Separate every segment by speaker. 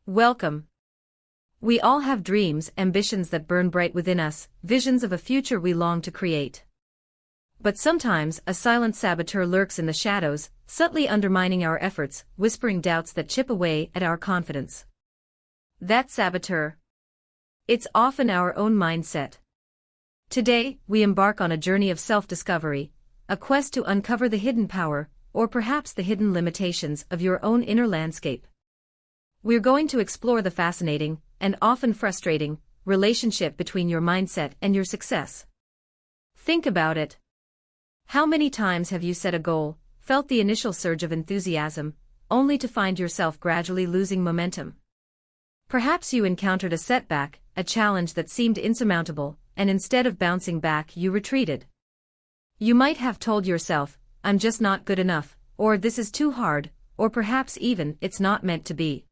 Speaker 1: Welcome. We all have dreams, ambitions that burn bright within us, visions of a future we long to create. But sometimes, a silent saboteur lurks in the shadows, subtly undermining our efforts, whispering doubts that chip away at our confidence. That saboteur. It's often our own mindset. Today, we embark on a journey of self-discovery, a quest to uncover the hidden power, or perhaps the hidden limitations of your own inner landscape. We're going to explore the fascinating, and often frustrating, relationship between your mindset and your success. Think about it. How many times have you set a goal, felt the initial surge of enthusiasm, only to find yourself gradually losing momentum? Perhaps you encountered a setback, a challenge that seemed insurmountable, and instead of bouncing back, you retreated. You might have told yourself, "I'm just not good enough," or "this is too hard," or perhaps even, "it's not meant to be."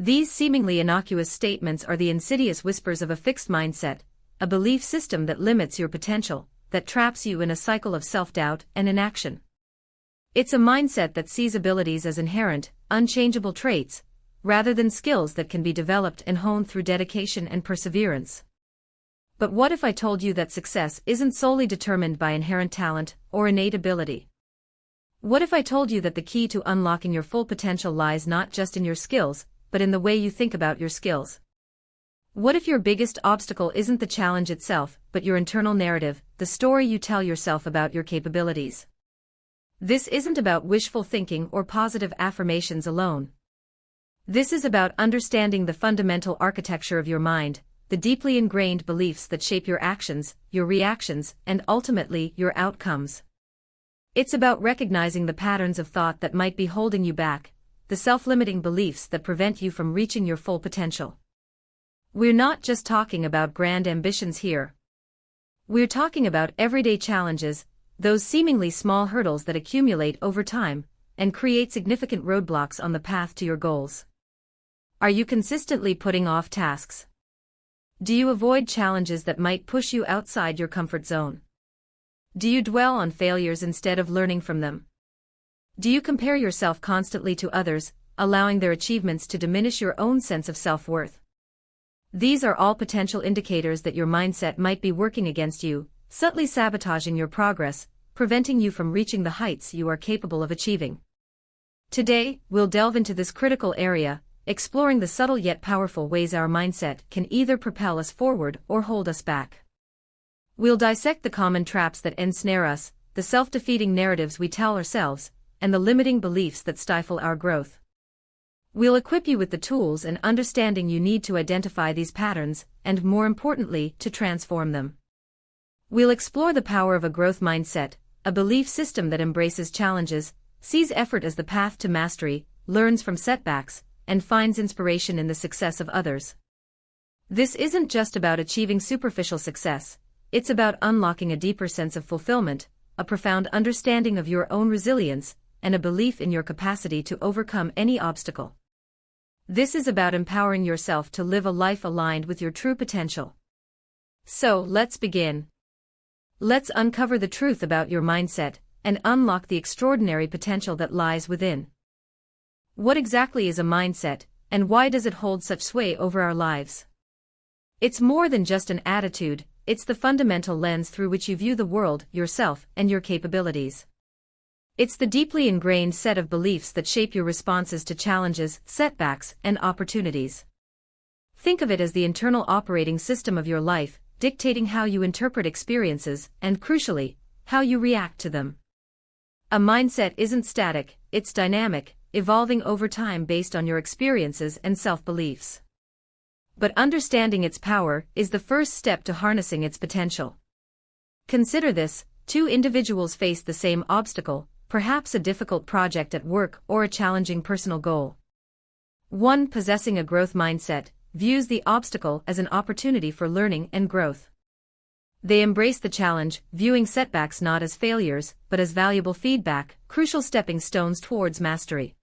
Speaker 1: These seemingly innocuous statements are the insidious whispers of a fixed mindset, a belief system that limits your potential, that traps you in a cycle of self-doubt and inaction. It's a mindset that sees abilities as inherent, unchangeable traits, rather than skills that can be developed and honed through dedication and perseverance. But what if I told you that success isn't solely determined by inherent talent or innate ability? What if I told you that the key to unlocking your full potential lies not just in your skills, but in the way you think about your skills? What if your biggest obstacle isn't the challenge itself, but your internal narrative, the story you tell yourself about your capabilities? This isn't about wishful thinking or positive affirmations alone. This is about understanding the fundamental architecture of your mind, the deeply ingrained beliefs that shape your actions, your reactions, and ultimately your outcomes. It's about recognizing the patterns of thought that might be holding you back, the self-limiting beliefs that prevent you from reaching your full potential. We're not just talking about grand ambitions here. We're talking about everyday challenges, those seemingly small hurdles that accumulate over time and create significant roadblocks on the path to your goals. Are you consistently putting off tasks? Do you avoid challenges that might push you outside your comfort zone? Do you dwell on failures instead of learning from them? Do you compare yourself constantly to others, allowing their achievements to diminish your own sense of self-worth? These are all potential indicators that your mindset might be working against you, subtly sabotaging your progress, preventing you from reaching the heights you are capable of achieving. Today, we'll delve into this critical area, exploring the subtle yet powerful ways our mindset can either propel us forward or hold us back. We'll dissect the common traps that ensnare us, the self-defeating narratives we tell ourselves, and the limiting beliefs that stifle our growth. We'll equip you with the tools and understanding you need to identify these patterns, and more importantly, to transform them. We'll explore the power of a growth mindset, a belief system that embraces challenges, sees effort as the path to mastery, learns from setbacks, and finds inspiration in the success of others. This isn't just about achieving superficial success, it's about unlocking a deeper sense of fulfillment, a profound understanding of your own resilience, and a belief in your capacity to overcome any obstacle. This is about empowering yourself to live a life aligned with your true potential. So, let's begin. Let's uncover the truth about your mindset and unlock the extraordinary potential that lies within. What exactly is a mindset, and why does it hold such sway over our lives? It's more than just an attitude, it's the fundamental lens through which you view the world, yourself, and your capabilities. It's the deeply ingrained set of beliefs that shape your responses to challenges, setbacks, and opportunities. Think of it as the internal operating system of your life, dictating how you interpret experiences and, crucially, how you react to them. A mindset isn't static, it's dynamic, evolving over time based on your experiences and self-beliefs. But understanding its power is the first step to harnessing its potential. Consider this: two individuals face the same obstacle, perhaps a difficult project at work or a challenging personal goal. One, possessing a growth mindset, views the obstacle as an opportunity for learning and growth. They embrace the challenge, viewing setbacks not as failures, but as valuable feedback, crucial stepping stones towards mastery.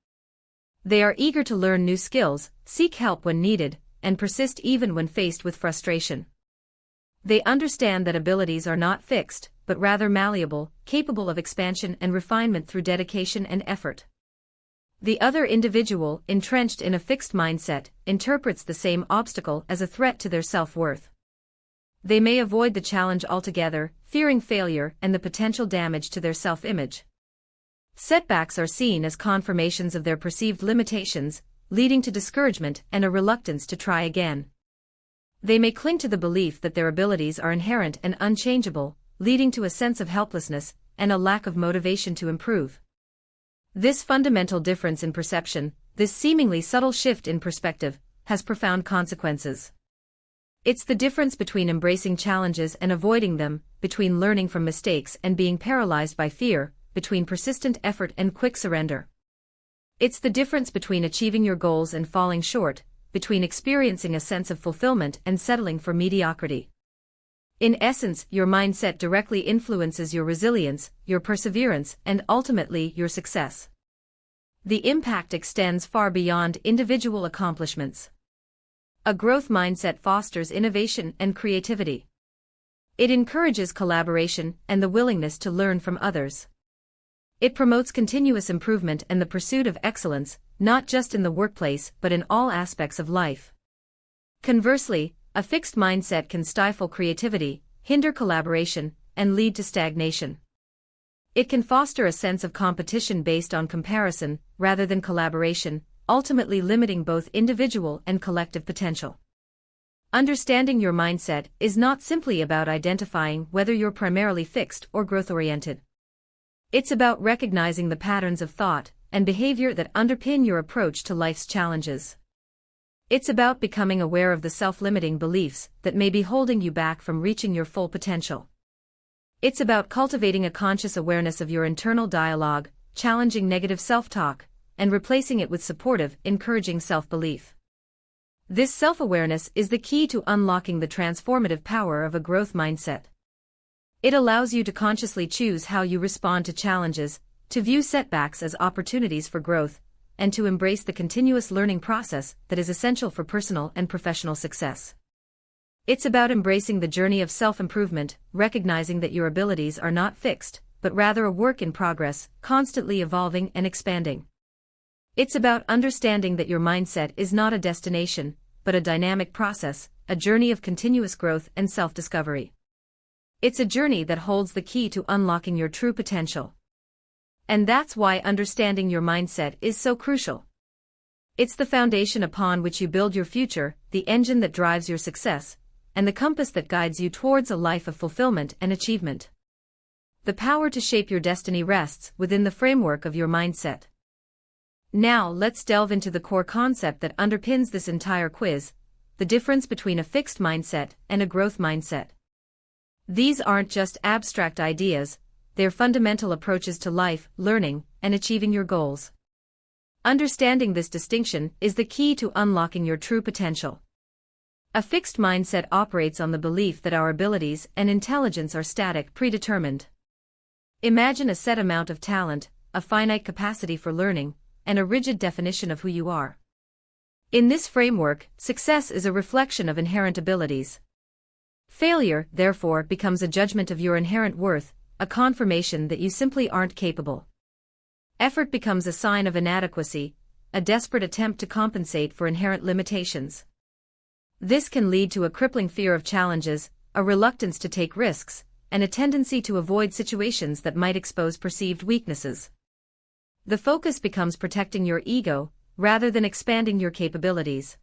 Speaker 1: They are eager to learn new skills, seek help when needed, and persist even when faced with frustration. They understand that abilities are not fixed, but rather malleable, capable of expansion and refinement through dedication and effort. The other individual, entrenched in a fixed mindset, interprets the same obstacle as a threat to their self-worth. They may avoid the challenge altogether, fearing failure and the potential damage to their self-image. Setbacks are seen as confirmations of their perceived limitations, leading to discouragement and a reluctance to try again. They may cling to the belief that their abilities are inherent and unchangeable, leading to a sense of helplessness and a lack of motivation to improve. This fundamental difference in perception, this seemingly subtle shift in perspective, has profound consequences. It's the difference between embracing challenges and avoiding them, between learning from mistakes and being paralyzed by fear, between persistent effort and quick surrender. It's the difference between achieving your goals and falling short, between experiencing a sense of fulfillment and settling for mediocrity. In essence, your mindset directly influences your resilience, your perseverance, and ultimately your success. The impact extends far beyond individual accomplishments. A growth mindset fosters innovation and creativity. It encourages collaboration and the willingness to learn from others. It promotes continuous improvement and the pursuit of excellence, not just in the workplace but in all aspects of life. Conversely, a fixed mindset can stifle creativity, hinder collaboration, and lead to stagnation. It can foster a sense of competition based on comparison, rather than collaboration, ultimately limiting both individual and collective potential. Understanding your mindset is not simply about identifying whether you're primarily fixed or growth-oriented. It's about recognizing the patterns of thought and behavior that underpin your approach to life's challenges. It's about becoming aware of the self-limiting beliefs that may be holding you back from reaching your full potential. It's about cultivating a conscious awareness of your internal dialogue, challenging negative self-talk, and replacing it with supportive, encouraging self-belief. This self-awareness is the key to unlocking the transformative power of a growth mindset. It allows you to consciously choose how you respond to challenges, to view setbacks as opportunities for growth, and to embrace the continuous learning process that is essential for personal and professional success. It's about embracing the journey of self-improvement, recognizing that your abilities are not fixed, but rather a work in progress, constantly evolving and expanding. It's about understanding that your mindset is not a destination, but a dynamic process, a journey of continuous growth and self-discovery. It's a journey that holds the key to unlocking your true potential. And that's why understanding your mindset is so crucial. It's the foundation upon which you build your future, the engine that drives your success, and the compass that guides you towards a life of fulfillment and achievement. The power to shape your destiny rests within the framework of your mindset. Now let's delve into the core concept that underpins this entire quiz, the difference between a fixed mindset and a growth mindset. These aren't just abstract ideas, they're fundamental approaches to life, learning, and achieving your goals. Understanding this distinction is the key to unlocking your true potential. A fixed mindset operates on the belief that our abilities and intelligence are static, predetermined. Imagine a set amount of talent, a finite capacity for learning, and a rigid definition of who you are. In this framework, success is a reflection of inherent abilities. Failure, therefore, becomes a judgment of your inherent worth, a confirmation that you simply aren't capable. Effort becomes a sign of inadequacy, a desperate attempt to compensate for inherent limitations. This can lead to a crippling fear of challenges, a reluctance to take risks, and a tendency to avoid situations that might expose perceived weaknesses. The focus becomes protecting your ego, rather than expanding your capabilities.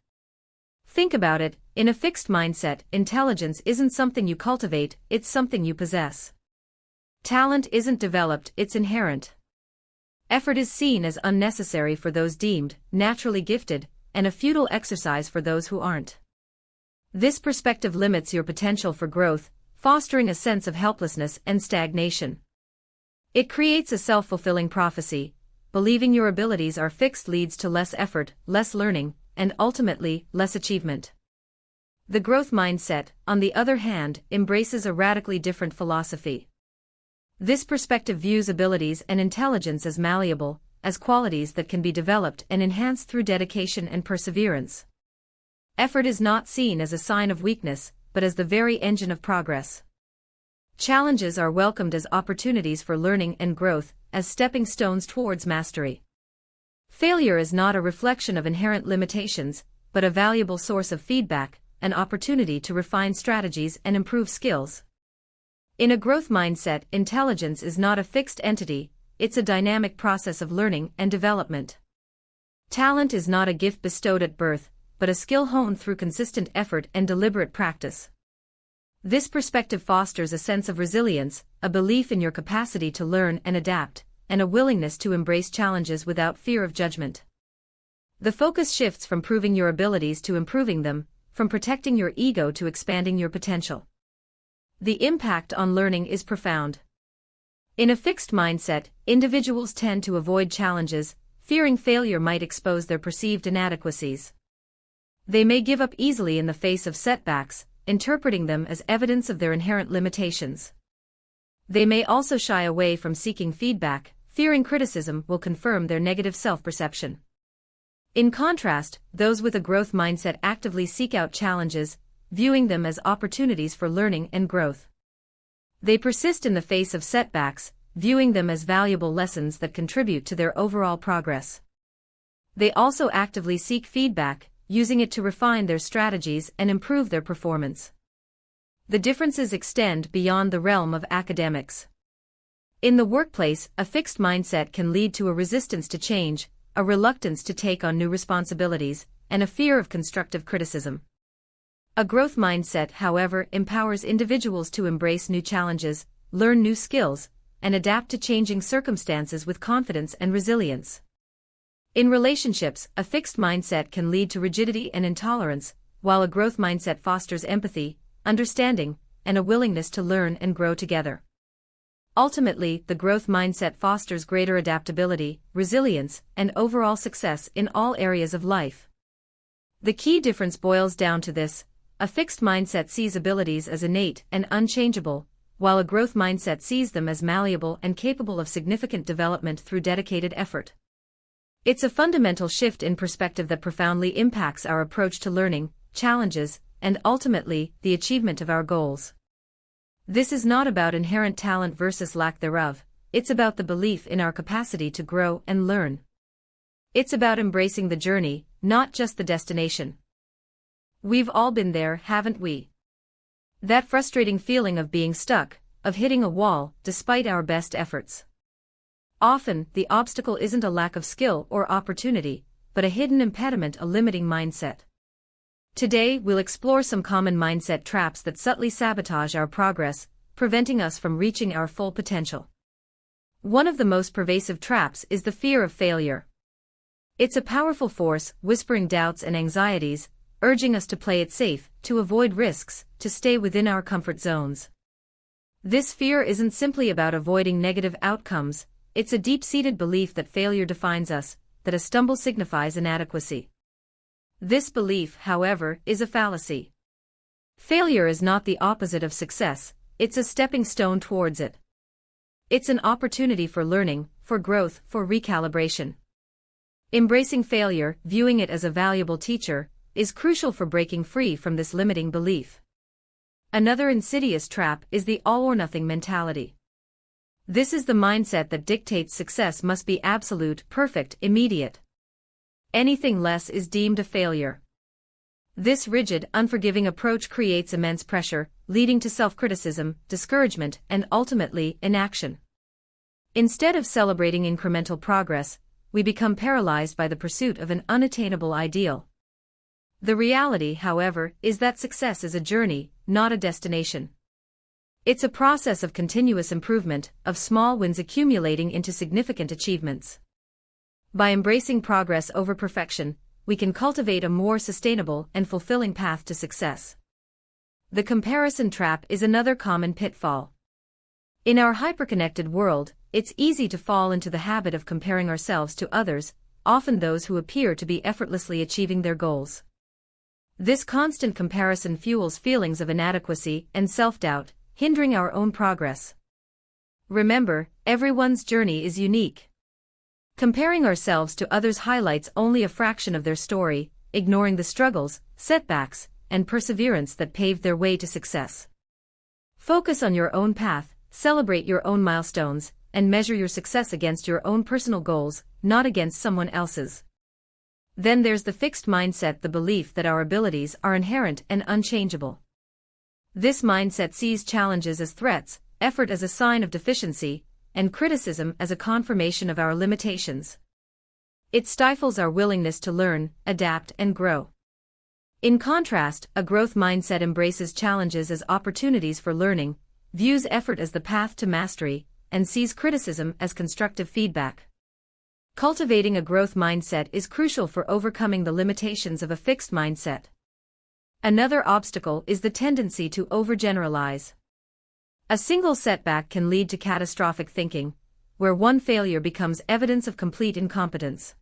Speaker 1: Think about it, in a fixed mindset, intelligence isn't something you cultivate, it's something you possess. Talent isn't developed, it's inherent. Effort is seen as unnecessary for those deemed naturally gifted, and a futile exercise for those who aren't. This perspective limits your potential for growth, fostering a sense of helplessness and stagnation. It creates a self-fulfilling prophecy. Believing your abilities are fixed leads to less effort, less learning, and ultimately, less achievement. The growth mindset, on the other hand, embraces a radically different philosophy. This perspective views abilities and intelligence as malleable, as qualities that can be developed and enhanced through dedication and perseverance. Effort is not seen as a sign of weakness, but as the very engine of progress. Challenges are welcomed as opportunities for learning and growth, as stepping stones towards mastery. Failure is not a reflection of inherent limitations, but a valuable source of feedback, an opportunity to refine strategies and improve skills. In a growth mindset, intelligence is not a fixed entity, it's a dynamic process of learning and development. Talent is not a gift bestowed at birth, but a skill honed through consistent effort and deliberate practice. This perspective fosters a sense of resilience, a belief in your capacity to learn and adapt, and a willingness to embrace challenges without fear of judgment. The focus shifts from proving your abilities to improving them, from protecting your ego to expanding your potential. The impact on learning is profound. In a fixed mindset, individuals tend to avoid challenges, fearing failure might expose their perceived inadequacies. They may give up easily in the face of setbacks, interpreting them as evidence of their inherent limitations. They may also shy away from seeking feedback, fearing criticism will confirm their negative self-perception. In contrast, those with a growth mindset actively seek out challenges, viewing them as opportunities for learning and growth. They persist in the face of setbacks, viewing them as valuable lessons that contribute to their overall progress. They also actively seek feedback, using it to refine their strategies and improve their performance. The differences extend beyond the realm of academics. In the workplace, a fixed mindset can lead to a resistance to change, a reluctance to take on new responsibilities, and a fear of constructive criticism. A growth mindset, however, empowers individuals to embrace new challenges, learn new skills, and adapt to changing circumstances with confidence and resilience. In relationships, a fixed mindset can lead to rigidity and intolerance, while a growth mindset fosters empathy, understanding, and a willingness to learn and grow together. Ultimately, the growth mindset fosters greater adaptability, resilience, and overall success in all areas of life. The key difference boils down to this: a fixed mindset sees abilities as innate and unchangeable, while a growth mindset sees them as malleable and capable of significant development through dedicated effort. It's a fundamental shift in perspective that profoundly impacts our approach to learning, challenges, and ultimately, the achievement of our goals. This is not about inherent talent versus lack thereof, it's about the belief in our capacity to grow and learn. It's about embracing the journey, not just the destination. We've all been there, haven't we? That frustrating feeling of being stuck, of hitting a wall, despite our best efforts. Often, the obstacle isn't a lack of skill or opportunity, but a hidden impediment, a limiting mindset. Today, we'll explore some common mindset traps that subtly sabotage our progress, preventing us from reaching our full potential. One of the most pervasive traps is the fear of failure. It's a powerful force, whispering doubts and anxieties, urging us to play it safe, to avoid risks, to stay within our comfort zones. This fear isn't simply about avoiding negative outcomes, it's a deep-seated belief that failure defines us, that a stumble signifies inadequacy. This belief, however, is a fallacy. Failure is not the opposite of success, it's a stepping stone towards it. It's an opportunity for learning, for growth, for recalibration. Embracing failure, viewing it as a valuable teacher, is crucial for breaking free from this limiting belief. Another insidious trap is the all-or-nothing mentality. This is the mindset that dictates success must be absolute, perfect, immediate. Anything less is deemed a failure. This rigid, unforgiving approach creates immense pressure, leading to self-criticism, discouragement, and ultimately, inaction. Instead of celebrating incremental progress, we become paralyzed by the pursuit of an unattainable ideal. The reality, however, is that success is a journey, not a destination. It's a process of continuous improvement, of small wins accumulating into significant achievements. By embracing progress over perfection, we can cultivate a more sustainable and fulfilling path to success. The comparison trap is another common pitfall. In our hyperconnected world, it's easy to fall into the habit of comparing ourselves to others, often those who appear to be effortlessly achieving their goals. This constant comparison fuels feelings of inadequacy and self-doubt, hindering our own progress. Remember, everyone's journey is unique. Comparing ourselves to others highlights only a fraction of their story, ignoring the struggles, setbacks, and perseverance that paved their way to success. Focus on your own path, celebrate your own milestones, and measure your success against your own personal goals, not against someone else's. Then there's the fixed mindset, the belief that our abilities are inherent and unchangeable. This mindset sees challenges as threats, effort as a sign of deficiency, and criticism as a confirmation of our limitations. It stifles our willingness to learn, adapt, and grow. In contrast, a growth mindset embraces challenges as opportunities for learning, views effort as the path to mastery, and sees criticism as constructive feedback. Cultivating a growth mindset is crucial for overcoming the limitations of a fixed mindset. Another obstacle is the tendency to overgeneralize. A single setback can lead to catastrophic thinking, where one failure becomes evidence of complete incompetence.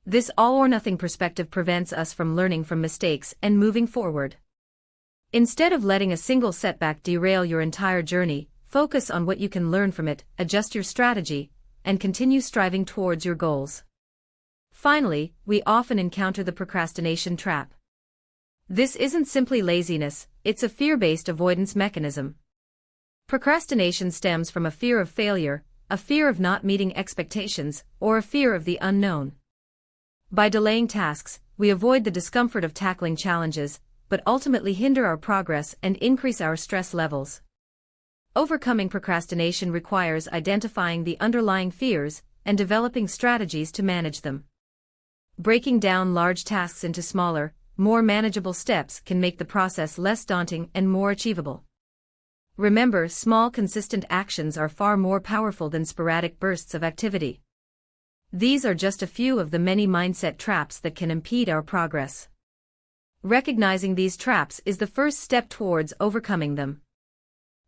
Speaker 1: This all-or-nothing perspective prevents us from learning from mistakes and moving forward. Instead of letting a single setback derail your entire journey, focus on what you can learn from it, adjust your strategy, and continue striving towards your goals. Finally, we often encounter the procrastination trap. This isn't simply laziness, it's a fear-based avoidance mechanism. Procrastination stems from a fear of failure, a fear of not meeting expectations, or a fear of the unknown. By delaying tasks, we avoid the discomfort of tackling challenges, but ultimately hinder our progress and increase our stress levels. Overcoming procrastination requires identifying the underlying fears and developing strategies to manage them. Breaking down large tasks into smaller, more manageable steps can make the process less daunting and more achievable. Remember, small consistent actions are far more powerful than sporadic bursts of activity. These are just a few of the many mindset traps that can impede our progress. Recognizing these traps is the first step towards overcoming them.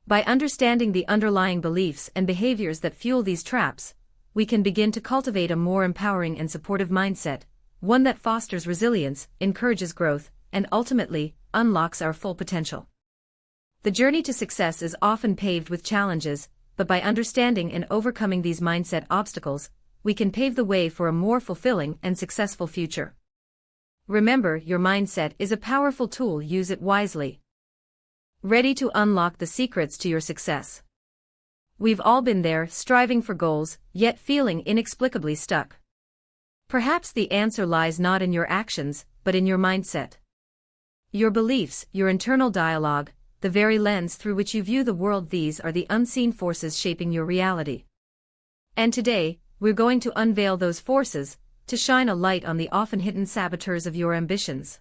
Speaker 1: By understanding the underlying beliefs and behaviors that fuel these traps, we can begin to cultivate a more empowering and supportive mindset, one that fosters resilience, encourages growth, and ultimately, unlocks our full potential. The journey to success is often paved with challenges, but by understanding and overcoming these mindset obstacles, we can pave the way for a more fulfilling and successful future. Remember, your mindset is a powerful tool, use it wisely. Ready to unlock the secrets to your success? We've all been there, striving for goals, yet feeling inexplicably stuck. Perhaps the answer lies not in your actions, but in your mindset. Your beliefs, your internal dialogue, the very lens through which you view the world, these are the unseen forces shaping your reality. And today, we're going to unveil those forces, to shine a light on the often hidden saboteurs of your ambitions.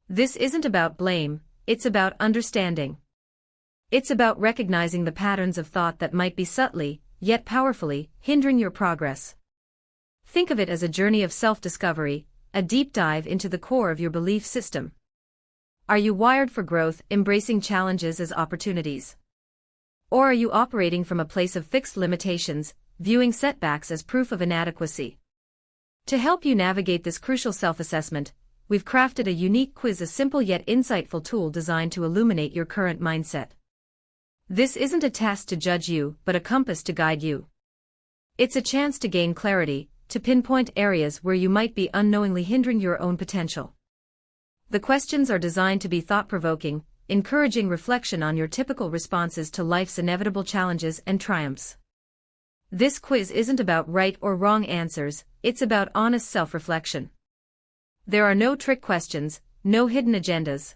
Speaker 1: This isn't about blame, it's about understanding. It's about recognizing the patterns of thought that might be subtly, yet powerfully, hindering your progress. Think of it as a journey of self-discovery, a deep dive into the core of your belief system. Are you wired for growth, embracing challenges as opportunities? Or are you operating from a place of fixed limitations, viewing setbacks as proof of inadequacy? To help you navigate this crucial self-assessment, we've crafted a unique quiz, a simple yet insightful tool designed to illuminate your current mindset. This isn't a test to judge you, but a compass to guide you. It's a chance to gain clarity, to pinpoint areas where you might be unknowingly hindering your own potential. The questions are designed to be thought-provoking, encouraging reflection on your typical responses to life's inevitable challenges and triumphs. This quiz isn't about right or wrong answers, it's about honest self-reflection. There are no trick questions, no hidden agendas.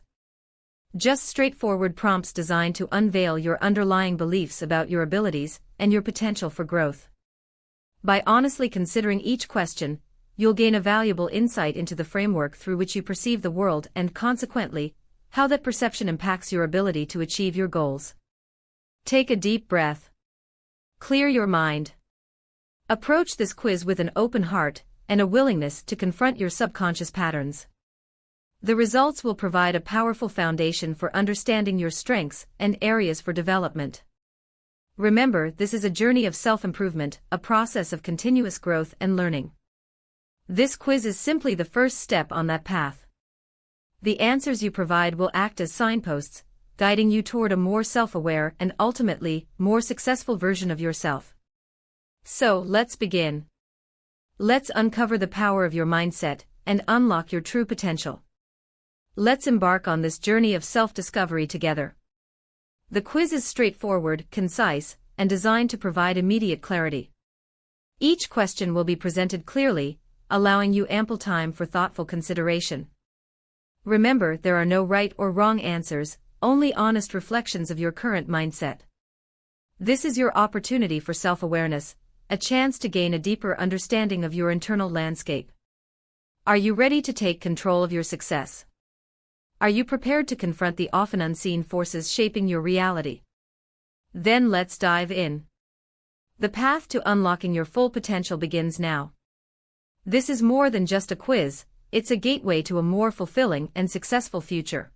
Speaker 1: Just straightforward prompts designed to unveil your underlying beliefs about your abilities and your potential for growth. By honestly considering each question, you'll gain a valuable insight into the framework through which you perceive the world and, consequently, how that perception impacts your ability to achieve your goals. Take a deep breath. Clear your mind. Approach this quiz with an open heart and a willingness to confront your subconscious patterns. The results will provide a powerful foundation for understanding your strengths and areas for development. Remember, this is a journey of self-improvement, a process of continuous growth and learning. This quiz is simply the first step on that path. The answers you provide will act as signposts, guiding you toward a more self-aware and ultimately, more successful version of yourself. So, let's begin. Let's uncover the power of your mindset and unlock your true potential. Let's embark on this journey of self-discovery together. The quiz is straightforward, concise, and designed to provide immediate clarity. Each question will be presented clearly, allowing you ample time for thoughtful consideration. Remember, there are no right or wrong answers, only honest reflections of your current mindset. This is your opportunity for self-awareness, a chance to gain a deeper understanding of your internal landscape. Are you ready to take control of your success? Are you prepared to confront the often unseen forces shaping your reality? Then let's dive in. The path to unlocking your full potential begins now. This is more than just a quiz, it's a gateway to a more fulfilling and successful future.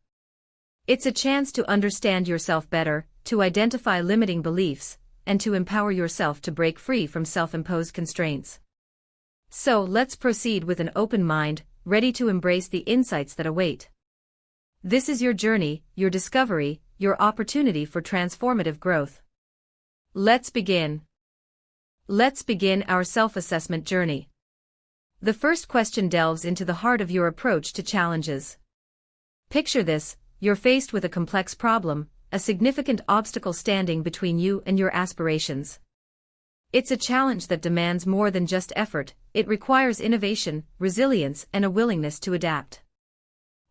Speaker 1: It's a chance to understand yourself better, to identify limiting beliefs, and to empower yourself to break free from self-imposed constraints. So let's proceed with an open mind, ready to embrace the insights that await. This is your journey, your discovery, your opportunity for transformative growth. Let's begin. Let's begin our self-assessment journey. The first question delves into the heart of your approach to challenges. Picture this: you're faced with a complex problem, a significant obstacle standing between you and your aspirations. It's a challenge that demands more than just effort, it requires innovation, resilience, and a willingness to adapt.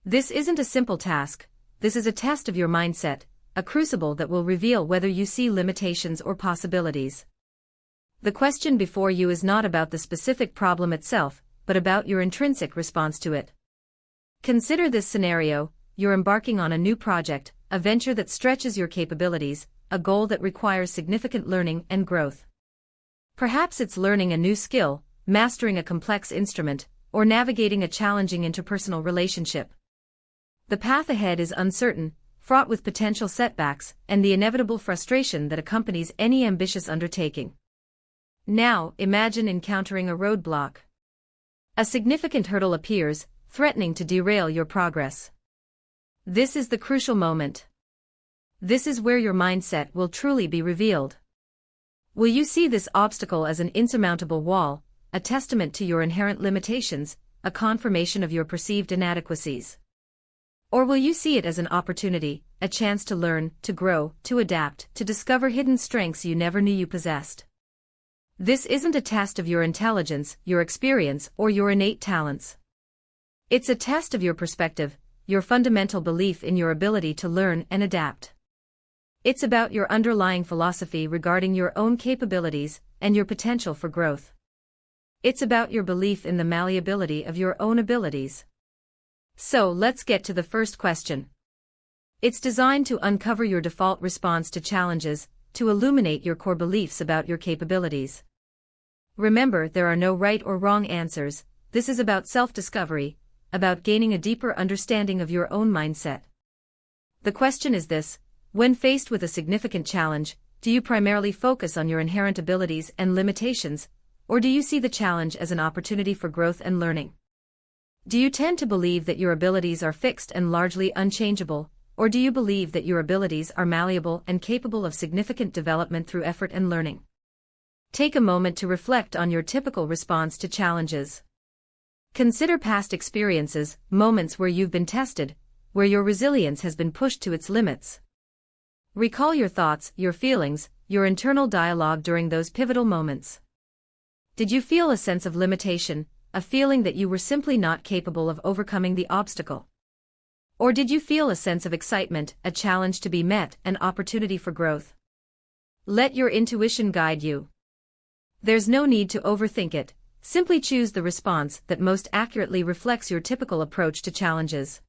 Speaker 1: This isn't a simple task, this is a test of your mindset, a crucible that will reveal whether you see limitations or possibilities. The question before you is not about the specific problem itself, but about your intrinsic response to it. Consider this scenario: you're embarking on a new project, a venture that stretches your capabilities, a goal that requires significant learning and growth. Perhaps it's learning a new skill, mastering a complex instrument, or navigating a challenging interpersonal relationship. The path ahead is uncertain, fraught with potential setbacks and the inevitable frustration that accompanies any ambitious undertaking. Now, imagine encountering a roadblock. A significant hurdle appears, threatening to derail your progress. This is the crucial moment. This is where your mindset will truly be revealed. Will you see this obstacle as an insurmountable wall, a testament to your inherent limitations, a confirmation of your perceived inadequacies? Or will you see it as an opportunity, a chance to learn, to grow, to adapt, to discover hidden strengths you never knew you possessed? This isn't a test of your intelligence, your experience, or your innate talents. It's a test of your perspective, your fundamental belief in your ability to learn and adapt. It's about your underlying philosophy regarding your own capabilities and your potential for growth. It's about your belief in the malleability of your own abilities. So let's get to the first question. It's designed to uncover your default response to challenges, to illuminate your core beliefs about your capabilities. Remember, there are no right or wrong answers, this is about self-discovery, about gaining a deeper understanding of your own mindset. The question is this: when faced with a significant challenge, do you primarily focus on your inherent abilities and limitations, or do you see the challenge as an opportunity for growth and learning? Do you tend to believe that your abilities are fixed and largely unchangeable, or do you believe that your abilities are malleable and capable of significant development through effort and learning? Take a moment to reflect on your typical response to challenges. Consider past experiences, moments where you've been tested, where your resilience has been pushed to its limits. Recall your thoughts, your feelings, your internal dialogue during those pivotal moments. Did you feel a sense of limitation, a feeling that you were simply not capable of overcoming the obstacle? Or did you feel a sense of excitement, a challenge to be met, an opportunity for growth? Let your intuition guide you. There's no need to overthink it, simply choose the response that most accurately reflects your typical approach to challenges.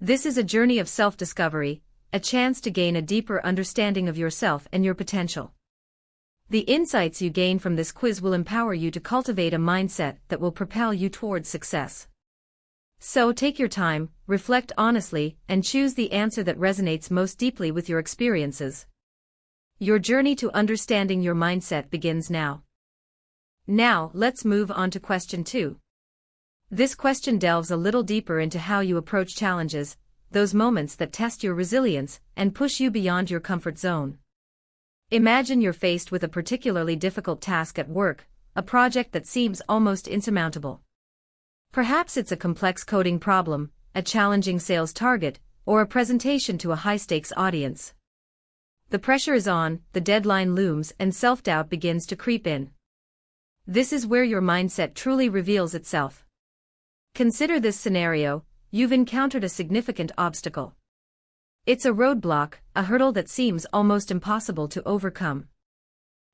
Speaker 1: This is a journey of self-discovery, a chance to gain a deeper understanding of yourself and your potential. The insights you gain from this quiz will empower you to cultivate a mindset that will propel you towards success. So take your time, reflect honestly, and choose the answer that resonates most deeply with your experiences. Your journey to understanding your mindset begins now. Now, let's move on to question 2. This question delves a little deeper into how you approach challenges, those moments that test your resilience and push you beyond your comfort zone. Imagine you're faced with a particularly difficult task at work, a project that seems almost insurmountable. Perhaps it's a complex coding problem, a challenging sales target, or a presentation to a high-stakes audience. The pressure is on, the deadline looms, and self-doubt begins to creep in. This is where your mindset truly reveals itself. Consider this scenario: you've encountered a significant obstacle. It's a roadblock, a hurdle that seems almost impossible to overcome.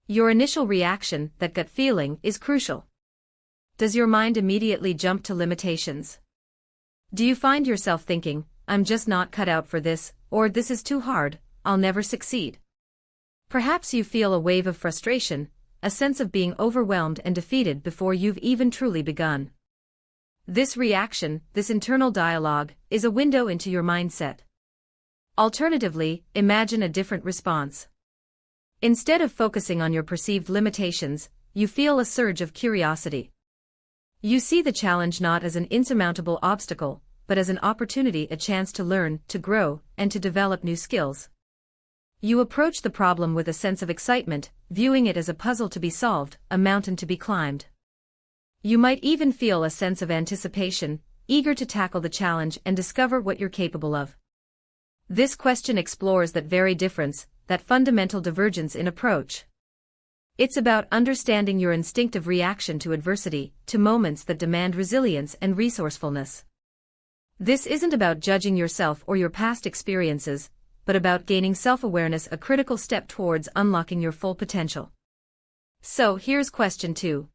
Speaker 1: Your initial reaction, that gut feeling, is crucial. Does your mind immediately jump to limitations? Do you find yourself thinking, "I'm just not cut out for this," or "this is too hard, I'll never succeed"? Perhaps you feel a wave of frustration, a sense of being overwhelmed and defeated before you've even truly begun. This reaction, this internal dialogue, is a window into your mindset. Alternatively, imagine a different response. Instead of focusing on your perceived limitations, you feel a surge of curiosity. You see the challenge not as an insurmountable obstacle, but as an opportunity, a chance to learn, to grow, and to develop new skills. You approach the problem with a sense of excitement, viewing it as a puzzle to be solved, a mountain to be climbed. You might even feel a sense of anticipation, eager to tackle the challenge and discover what you're capable of. This question explores that very difference, that fundamental divergence in approach. It's about understanding your instinctive reaction to adversity, to moments that demand resilience and resourcefulness. This isn't about judging yourself or your past experiences, but about gaining self-awareness, a critical step towards unlocking your full potential. So here's question 2.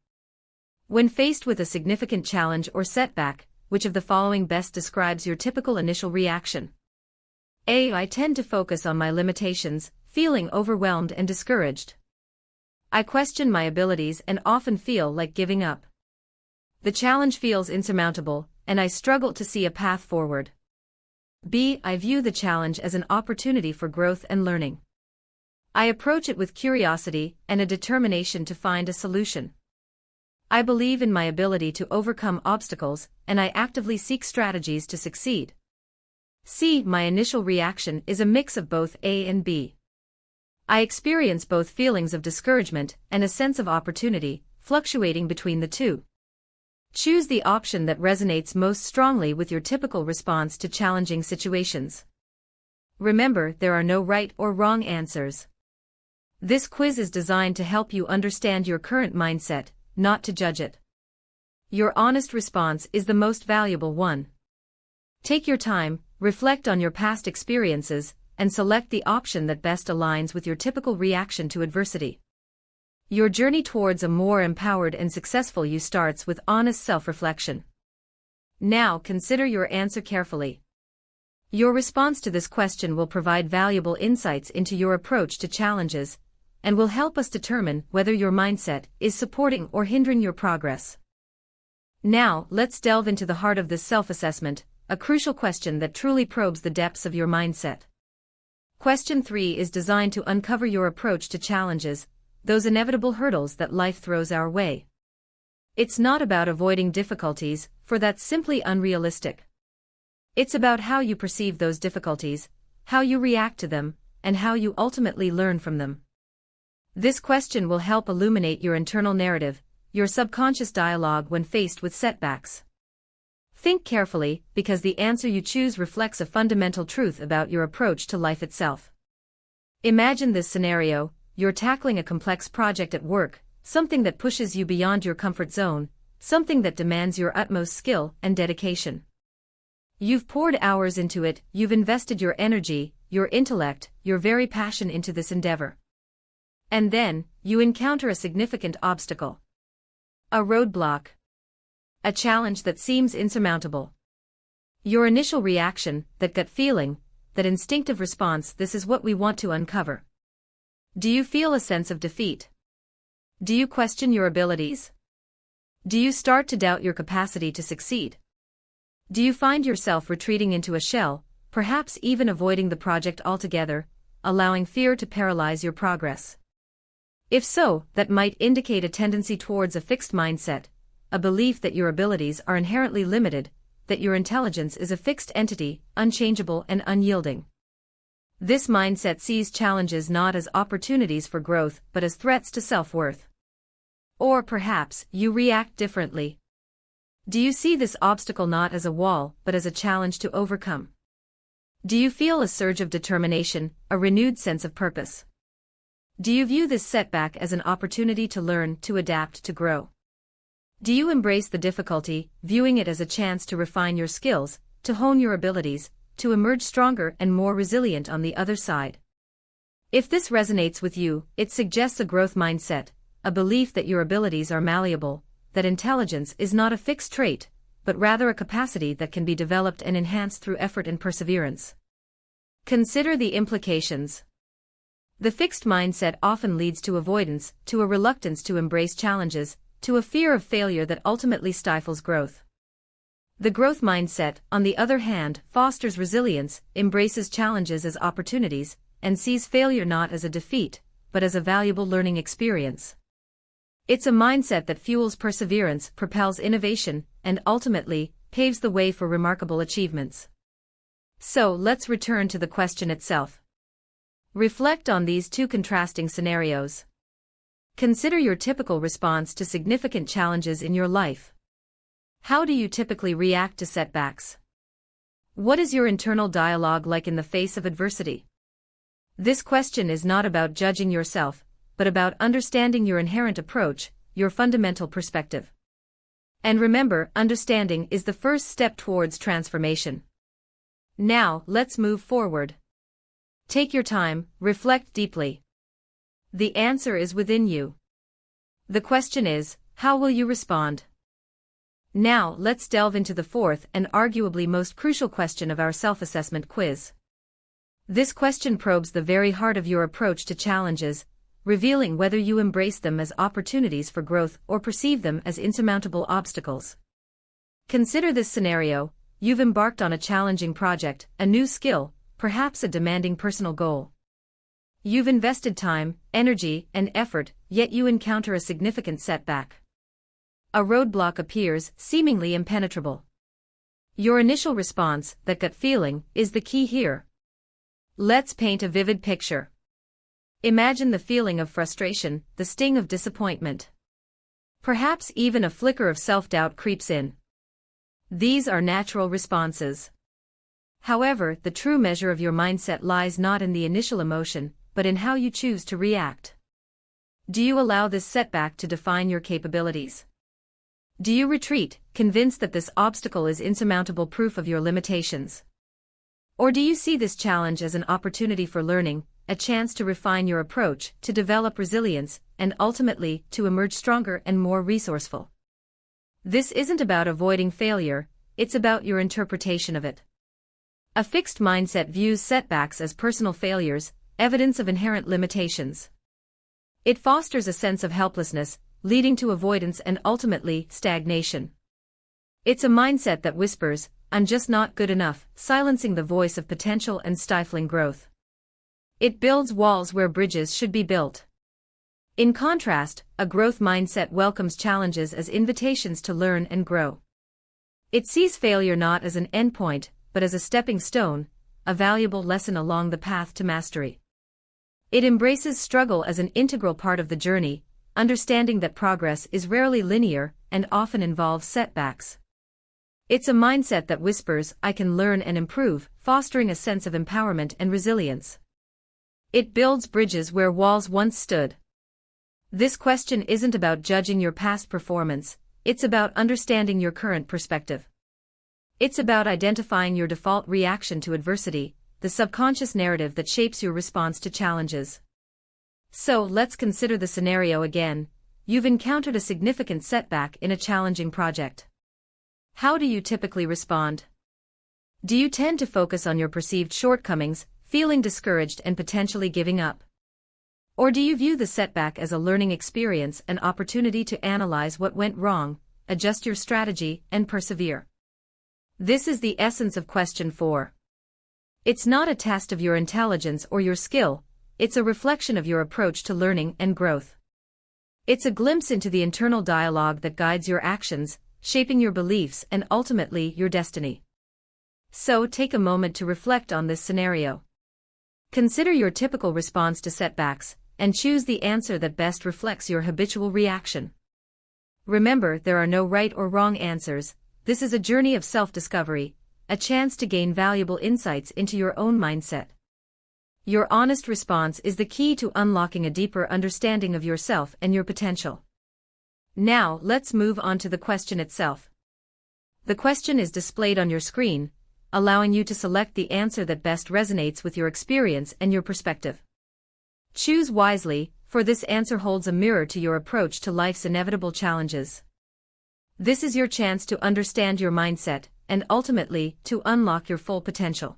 Speaker 1: When faced with a significant challenge or setback, which of the following best describes your typical initial reaction? A. I tend to focus on my limitations, feeling overwhelmed and discouraged. I question my abilities and often feel like giving up. The challenge feels insurmountable, and I struggle to see a path forward. B. I view the challenge as an opportunity for growth and learning. I approach it with curiosity and a determination to find a solution. I believe in my ability to overcome obstacles, and I actively seek strategies to succeed. C. My initial reaction is a mix of both A and B. I experience both feelings of discouragement and a sense of opportunity, fluctuating between the two. Choose the option that resonates most strongly with your typical response to challenging situations. Remember, there are no right or wrong answers. This quiz is designed to help you understand your current mindset, not to judge it. Your honest response is the most valuable one. Take your time, reflect on your past experiences, and select the option that best aligns with your typical reaction to adversity. Your journey towards a more empowered and successful you starts with honest self-reflection. Now consider your answer carefully. Your response to this question will provide valuable insights into your approach to challenges, and will help us determine whether your mindset is supporting or hindering your progress. Now, let's delve into the heart of this self-assessment, a crucial question that truly probes the depths of your mindset. Question 3 is designed to uncover your approach to challenges, those inevitable hurdles that life throws our way. It's not about avoiding difficulties, for that's simply unrealistic. It's about how you perceive those difficulties, how you react to them, and how you ultimately learn from them. This question will help illuminate your internal narrative, your subconscious dialogue when faced with setbacks. Think carefully, because the answer you choose reflects a fundamental truth about your approach to life itself. Imagine this scenario: you're tackling a complex project at work, something that pushes you beyond your comfort zone, something that demands your utmost skill and dedication. You've poured hours into it, you've invested your energy, your intellect, your very passion into this endeavor. And then, you encounter a significant obstacle. A roadblock. A challenge that seems insurmountable. Your initial reaction, that gut feeling, that instinctive response, this is what we want to uncover. Do you feel a sense of defeat? Do you question your abilities? Do you start to doubt your capacity to succeed? Do you find yourself retreating into a shell, perhaps even avoiding the project altogether, allowing fear to paralyze your progress? If so, that might indicate a tendency towards a fixed mindset, a belief that your abilities are inherently limited, that your intelligence is a fixed entity, unchangeable and unyielding. This mindset sees challenges not as opportunities for growth but as threats to self-worth. Or perhaps you react differently. Do you see this obstacle not as a wall but as a challenge to overcome? Do you feel a surge of determination, a renewed sense of purpose? Do you view this setback as an opportunity to learn, to adapt, to grow? Do you embrace the difficulty, viewing it as a chance to refine your skills, to hone your abilities, to emerge stronger and more resilient on the other side? If this resonates with you, it suggests a growth mindset, a belief that your abilities are malleable, that intelligence is not a fixed trait, but rather a capacity that can be developed and enhanced through effort and perseverance. Consider the implications. The fixed mindset often leads to avoidance, to a reluctance to embrace challenges, to a fear of failure that ultimately stifles growth. The growth mindset, on the other hand, fosters resilience, embraces challenges as opportunities, and sees failure not as a defeat, but as a valuable learning experience. It's a mindset that fuels perseverance, propels innovation, and ultimately, paves the way for remarkable achievements. So, let's return to the question itself. Reflect on these two contrasting scenarios. Consider your typical response to significant challenges in your life. How do you typically react to setbacks? What is your internal dialogue like in the face of adversity? This question is not about judging yourself, but about understanding your inherent approach, your fundamental perspective. And remember, understanding is the first step towards transformation. Now, let's move forward. Take your time, reflect deeply. The answer is within you. The question is, how will you respond? Now, let's delve into the fourth and arguably most crucial question of our self-assessment quiz. This question probes the very heart of your approach to challenges, revealing whether you embrace them as opportunities for growth or perceive them as insurmountable obstacles. Consider this scenario: you've embarked on a challenging project, a new skill, perhaps a demanding personal goal. You've invested time, energy, and effort, yet you encounter a significant setback. A roadblock appears, seemingly impenetrable. Your initial response, that gut feeling, is the key here. Let's paint a vivid picture. Imagine the feeling of frustration, the sting of disappointment. Perhaps even a flicker of self-doubt creeps in. These are natural responses. However, the true measure of your mindset lies not in the initial emotion, but in how you choose to react. Do you allow this setback to define your capabilities? Do you retreat, convinced that this obstacle is insurmountable proof of your limitations? Or do you see this challenge as an opportunity for learning, a chance to refine your approach, to develop resilience, and ultimately, to emerge stronger and more resourceful? This isn't about avoiding failure, it's about your interpretation of it. A fixed mindset views setbacks as personal failures, evidence of inherent limitations. It fosters a sense of helplessness, leading to avoidance and ultimately, stagnation. It's a mindset that whispers, "I'm just not good enough," silencing the voice of potential and stifling growth. It builds walls where bridges should be built. In contrast, a growth mindset welcomes challenges as invitations to learn and grow. It sees failure not as an endpoint, but as a stepping stone, a valuable lesson along the path to mastery. It embraces struggle as an integral part of the journey, understanding that progress is rarely linear and often involves setbacks. It's a mindset that whispers, "I can learn and improve," fostering a sense of empowerment and resilience. It builds bridges where walls once stood. This question isn't about judging your past performance, it's about understanding your current perspective. It's about identifying your default reaction to adversity, the subconscious narrative that shapes your response to challenges. So, let's consider the scenario again. You've encountered a significant setback in a challenging project. How do you typically respond? Do you tend to focus on your perceived shortcomings, feeling discouraged and potentially giving up? Or do you view the setback as a learning experience, an opportunity to analyze what went wrong, adjust your strategy, and persevere? This is the essence of question 4. It's not a test of your intelligence or your skill, it's a reflection of your approach to learning and growth. It's a glimpse into the internal dialogue that guides your actions, shaping your beliefs and ultimately your destiny. So take a moment to reflect on this scenario. Consider your typical response to setbacks, and choose the answer that best reflects your habitual reaction. Remember, there are no right or wrong answers. This is a journey of self-discovery, a chance to gain valuable insights into your own mindset. Your honest response is the key to unlocking a deeper understanding of yourself and your potential. Now, let's move on to the question itself. The question is displayed on your screen, allowing you to select the answer that best resonates with your experience and your perspective. Choose wisely, for this answer holds a mirror to your approach to life's inevitable challenges. This is your chance to understand your mindset, and ultimately, to unlock your full potential.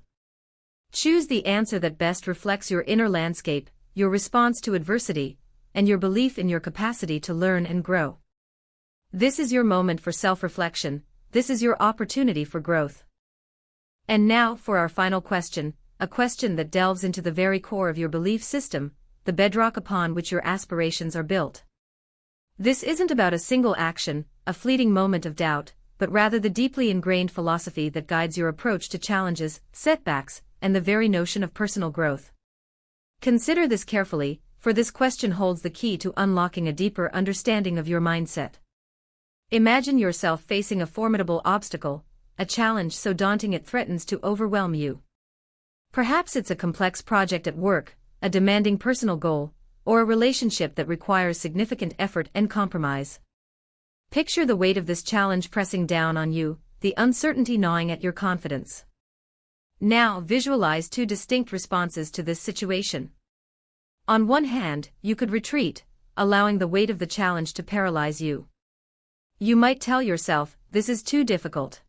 Speaker 1: Choose the answer that best reflects your inner landscape, your response to adversity, and your belief in your capacity to learn and grow. This is your moment for self-reflection. This is your opportunity for growth. And now for our final question, a question that delves into the very core of your belief system, the bedrock upon which your aspirations are built. This isn't about a single action, a fleeting moment of doubt, but rather the deeply ingrained philosophy that guides your approach to challenges, setbacks, and the very notion of personal growth. Consider this carefully, for this question holds the key to unlocking a deeper understanding of your mindset. Imagine yourself facing a formidable obstacle, a challenge so daunting it threatens to overwhelm you. Perhaps it's a complex project at work, a demanding personal goal, or a relationship that requires significant effort and compromise. Picture the weight of this challenge pressing down on you, the uncertainty gnawing at your confidence. Now visualize two distinct responses to this situation. On one hand, you could retreat, allowing the weight of the challenge to paralyze you. You might tell yourself, "This is too difficult.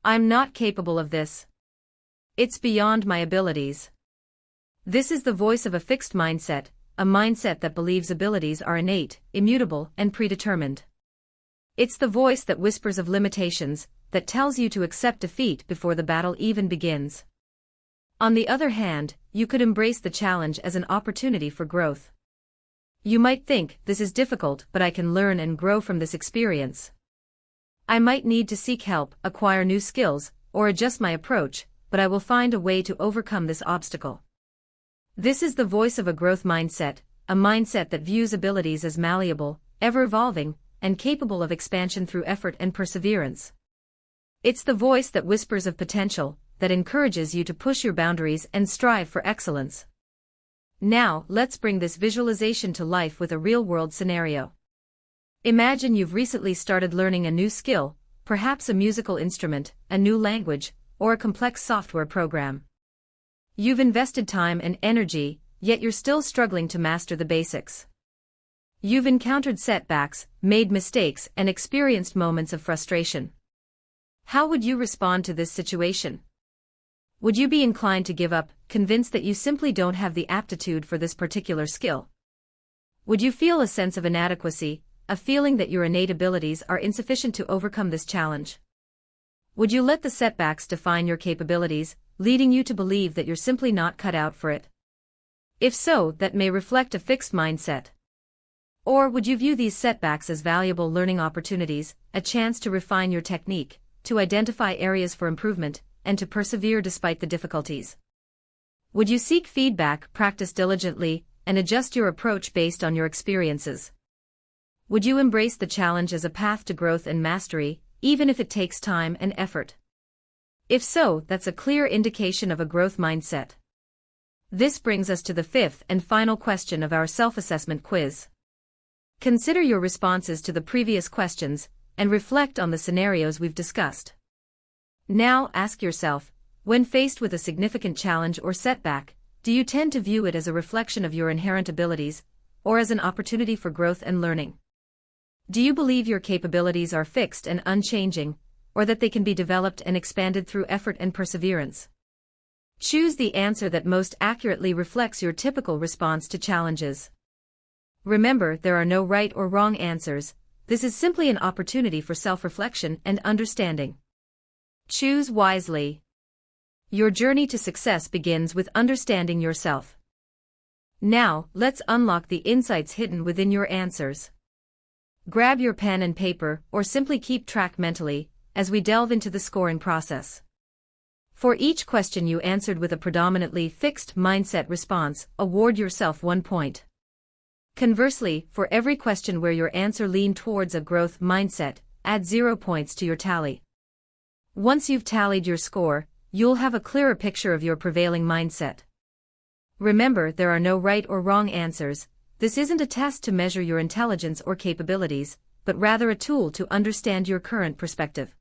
Speaker 1: I'm not capable of this. It's beyond my abilities." This is the voice of a fixed mindset, a mindset that believes abilities are innate, immutable, and predetermined. It's the voice that whispers of limitations, that tells you to accept defeat before the battle even begins. On the other hand, you could embrace the challenge as an opportunity for growth. You might think, "This is difficult, but I can learn and grow from this experience. I might need to seek help, acquire new skills, or adjust my approach, but I will find a way to overcome this obstacle." This is the voice of a growth mindset, a mindset that views abilities as malleable, ever-evolving, and capable of expansion through effort and perseverance. It's the voice that whispers of potential, that encourages you to push your boundaries and strive for excellence. Now, let's bring this visualization to life with a real-world scenario. Imagine you've recently started learning a new skill, perhaps a musical instrument, a new language, or a complex software program. You've invested time and energy, yet you're still struggling to master the basics. You've encountered setbacks, made mistakes, and experienced moments of frustration. How would you respond to this situation? Would you be inclined to give up, convinced that you simply don't have the aptitude for this particular skill? Would you feel a sense of inadequacy, a feeling that your innate abilities are insufficient to overcome this challenge? Would you let the setbacks define your capabilities, leading you to believe that you're simply not cut out for it? If so, that may reflect a fixed mindset. Or would you view these setbacks as valuable learning opportunities, a chance to refine your technique, to identify areas for improvement, and to persevere despite the difficulties? Would you seek feedback, practice diligently, and adjust your approach based on your experiences? Would you embrace the challenge as a path to growth and mastery, even if it takes time and effort? If so, that's a clear indication of a growth mindset. This brings us to the fifth and final question of our self-assessment quiz. Consider your responses to the previous questions, and reflect on the scenarios we've discussed. Now ask yourself, when faced with a significant challenge or setback, do you tend to view it as a reflection of your inherent abilities, or as an opportunity for growth and learning? Do you believe your capabilities are fixed and unchanging, or that they can be developed and expanded through effort and perseverance? Choose the answer that most accurately reflects your typical response to challenges. Remember, there are no right or wrong answers. This is simply an opportunity for self-reflection and understanding. Choose wisely. Your journey to success begins with understanding yourself. Now, let's unlock the insights hidden within your answers. Grab your pen and paper, or simply keep track mentally, as we delve into the scoring process. For each question you answered with a predominantly fixed mindset response, award yourself 1 point. Conversely, for every question where your answer leaned towards a growth mindset, add 0 points to your tally. Once you've tallied your score, you'll have a clearer picture of your prevailing mindset. Remember, there are no right or wrong answers. This isn't a test to measure your intelligence or capabilities, but rather a tool to understand your current perspective.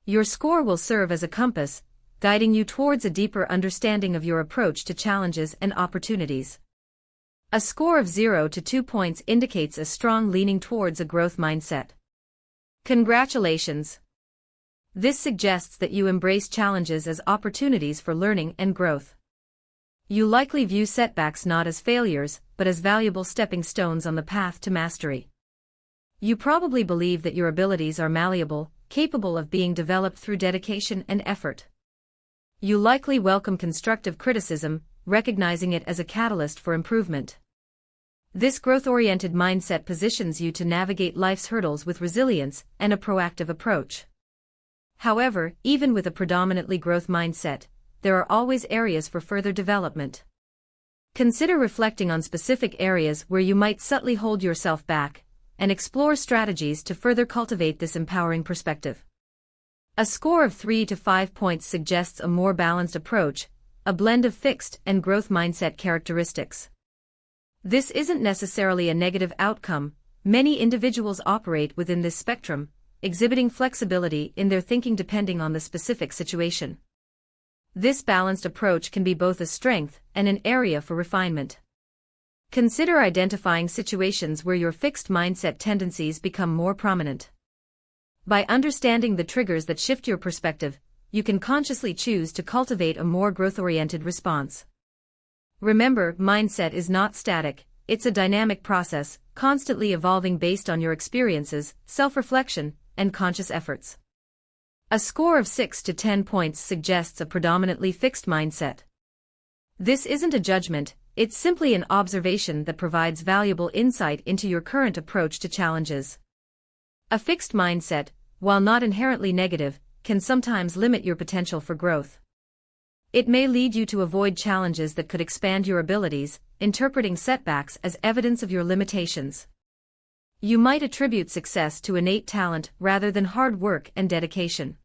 Speaker 1: Your score will serve as a compass, guiding you towards a deeper understanding of your approach to challenges and opportunities. A score of 0 to 2 points indicates a strong leaning towards a growth mindset. Congratulations! This suggests that you embrace challenges as opportunities for learning and growth. You likely view setbacks not as failures, but as valuable stepping stones on the path to mastery. You probably believe that your abilities are malleable, capable of being developed through dedication and effort. You likely welcome constructive criticism, recognizing it as a catalyst for improvement. This growth-oriented mindset positions you to navigate life's hurdles with resilience and a proactive approach. However, even with a predominantly growth mindset, there are always areas for further development. Consider reflecting on specific areas where you might subtly hold yourself back, and explore strategies to further cultivate this empowering perspective. A score of 3 to 5 points suggests a more balanced approach, a blend of fixed and growth mindset characteristics. This isn't necessarily a negative outcome. Many individuals operate within this spectrum, exhibiting flexibility in their thinking depending on the specific situation. This balanced approach can be both a strength and an area for refinement. Consider identifying situations where your fixed mindset tendencies become more prominent. By understanding the triggers that shift your perspective, you can consciously choose to cultivate a more growth-oriented response. Remember, mindset is not static, it's a dynamic process, constantly evolving based on your experiences, self-reflection, and conscious efforts. A score of 6 to 10 points suggests a predominantly fixed mindset. This isn't a judgment, it's simply an observation that provides valuable insight into your current approach to challenges. A fixed mindset, while not inherently negative, can sometimes limit your potential for growth. It may lead you to avoid challenges that could expand your abilities, interpreting setbacks as evidence of your limitations. You might attribute success to innate talent rather than hard work and dedication.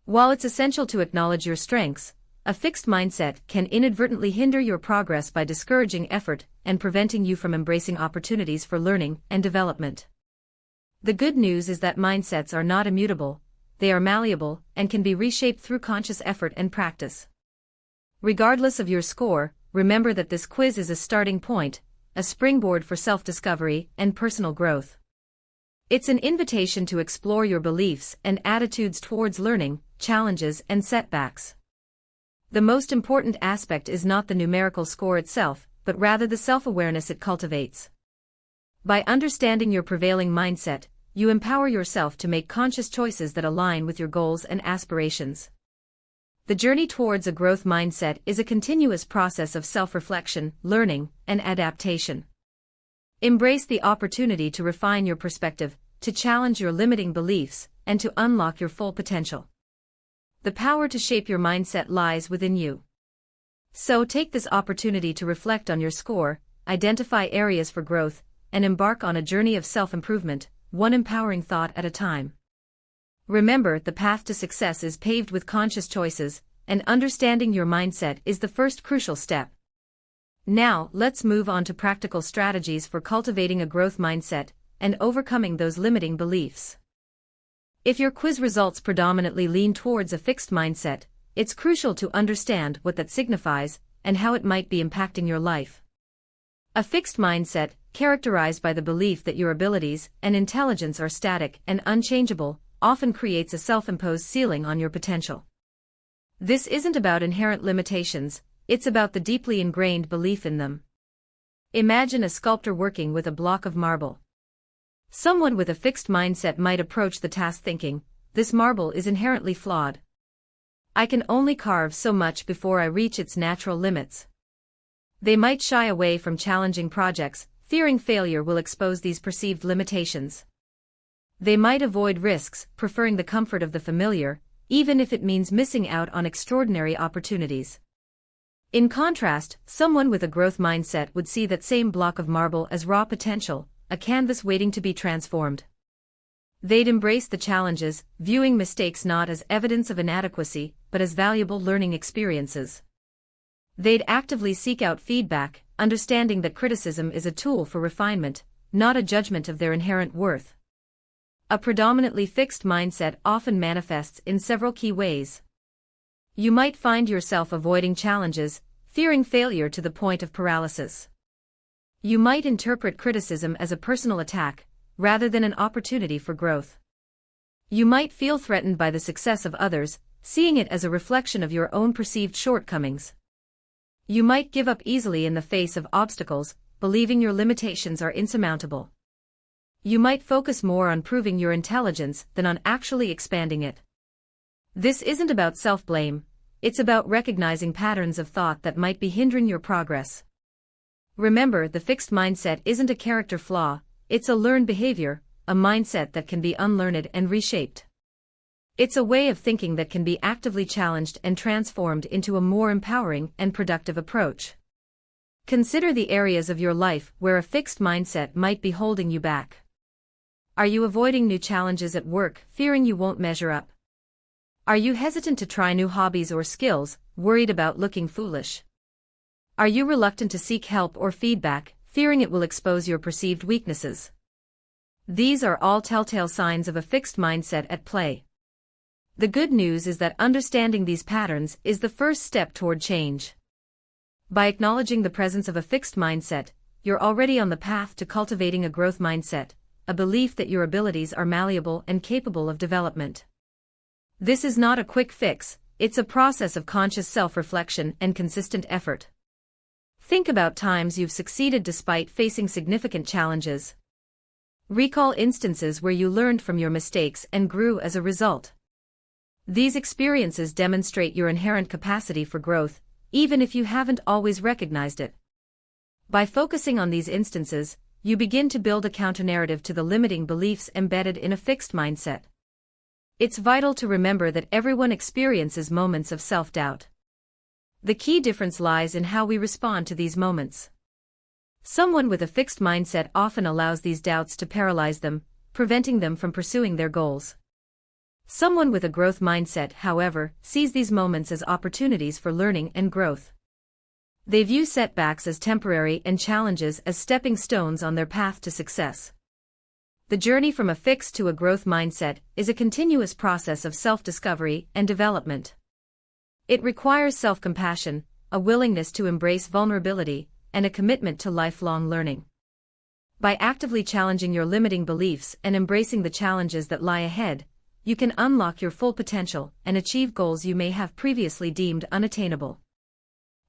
Speaker 1: While it's essential to acknowledge your strengths, a fixed mindset can inadvertently hinder your progress by discouraging effort and preventing you from embracing opportunities for learning and development. The good news is that mindsets are not immutable, they are malleable and can be reshaped through conscious effort and practice. Regardless of your score, remember that this quiz is a starting point, a springboard for self-discovery and personal growth. It's an invitation to explore your beliefs and attitudes towards learning, challenges, and setbacks. The most important aspect is not the numerical score itself, but rather the self-awareness it cultivates. By understanding your prevailing mindset, you empower yourself to make conscious choices that align with your goals and aspirations. The journey towards a growth mindset is a continuous process of self-reflection, learning, and adaptation. Embrace the opportunity to refine your perspective, to challenge your limiting beliefs, and to unlock your full potential. The power to shape your mindset lies within you. So take this opportunity to reflect on your score, identify areas for growth, and embark on a journey of self-improvement, one empowering thought at a time. Remember, the path to success is paved with conscious choices, and understanding your mindset is the first crucial step. Now, let's move on to practical strategies for cultivating a growth mindset and overcoming those limiting beliefs. If your quiz results predominantly lean towards a fixed mindset, it's crucial to understand what that signifies and how it might be impacting your life. A fixed mindset, characterized by the belief that your abilities and intelligence are static and unchangeable, often creates a self-imposed ceiling on your potential. This isn't about inherent limitations, it's about the deeply ingrained belief in them. Imagine a sculptor working with a block of marble. Someone with a fixed mindset might approach the task thinking, "This marble is inherently flawed. I can only carve so much before I reach its natural limits." They might shy away from challenging projects, fearing failure will expose these perceived limitations. They might avoid risks, preferring the comfort of the familiar, even if it means missing out on extraordinary opportunities. In contrast, someone with a growth mindset would see that same block of marble as raw potential, a canvas waiting to be transformed. They'd embrace the challenges, viewing mistakes not as evidence of inadequacy, but as valuable learning experiences. They'd actively seek out feedback, understanding that criticism is a tool for refinement, not a judgment of their inherent worth. A predominantly fixed mindset often manifests in several key ways. You might find yourself avoiding challenges, fearing failure to the point of paralysis. You might interpret criticism as a personal attack, rather than an opportunity for growth. You might feel threatened by the success of others, seeing it as a reflection of your own perceived shortcomings. You might give up easily in the face of obstacles, believing your limitations are insurmountable. You might focus more on proving your intelligence than on actually expanding it. This isn't about self-blame, it's about recognizing patterns of thought that might be hindering your progress. Remember, the fixed mindset isn't a character flaw, it's a learned behavior, a mindset that can be unlearned and reshaped. It's a way of thinking that can be actively challenged and transformed into a more empowering and productive approach. Consider the areas of your life where a fixed mindset might be holding you back. Are you avoiding new challenges at work, fearing you won't measure up? Are you hesitant to try new hobbies or skills, worried about looking foolish? Are you reluctant to seek help or feedback, fearing it will expose your perceived weaknesses? These are all telltale signs of a fixed mindset at play. The good news is that understanding these patterns is the first step toward change. By acknowledging the presence of a fixed mindset, you're already on the path to cultivating a growth mindset, a belief that your abilities are malleable and capable of development. This is not a quick fix, it's a process of conscious self-reflection and consistent effort. Think about times you've succeeded despite facing significant challenges. Recall instances where you learned from your mistakes and grew as a result. These experiences demonstrate your inherent capacity for growth, even if you haven't always recognized it. By focusing on these instances, you begin to build a counternarrative to the limiting beliefs embedded in a fixed mindset. It's vital to remember that everyone experiences moments of self-doubt. The key difference lies in how we respond to these moments. Someone with a fixed mindset often allows these doubts to paralyze them, preventing them from pursuing their goals. Someone with a growth mindset, however, sees these moments as opportunities for learning and growth. They view setbacks as temporary and challenges as stepping stones on their path to success. The journey from a fixed to a growth mindset is a continuous process of self-discovery and development. It requires self-compassion, a willingness to embrace vulnerability, and a commitment to lifelong learning. By actively challenging your limiting beliefs and embracing the challenges that lie ahead, you can unlock your full potential and achieve goals you may have previously deemed unattainable.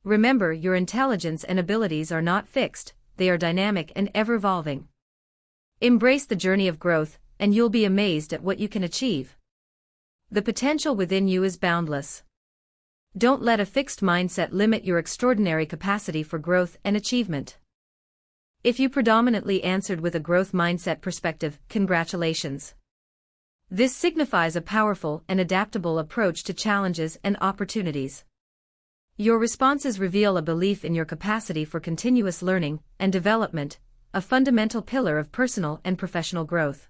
Speaker 1: Remember, your intelligence and abilities are not fixed, they are dynamic and ever-evolving. Embrace the journey of growth, and you'll be amazed at what you can achieve. The potential within you is boundless. Don't let a fixed mindset limit your extraordinary capacity for growth and achievement. If you predominantly answered with a growth mindset perspective, congratulations. This signifies a powerful and adaptable approach to challenges and opportunities. Your responses reveal a belief in your capacity for continuous learning and development, a fundamental pillar of personal and professional growth.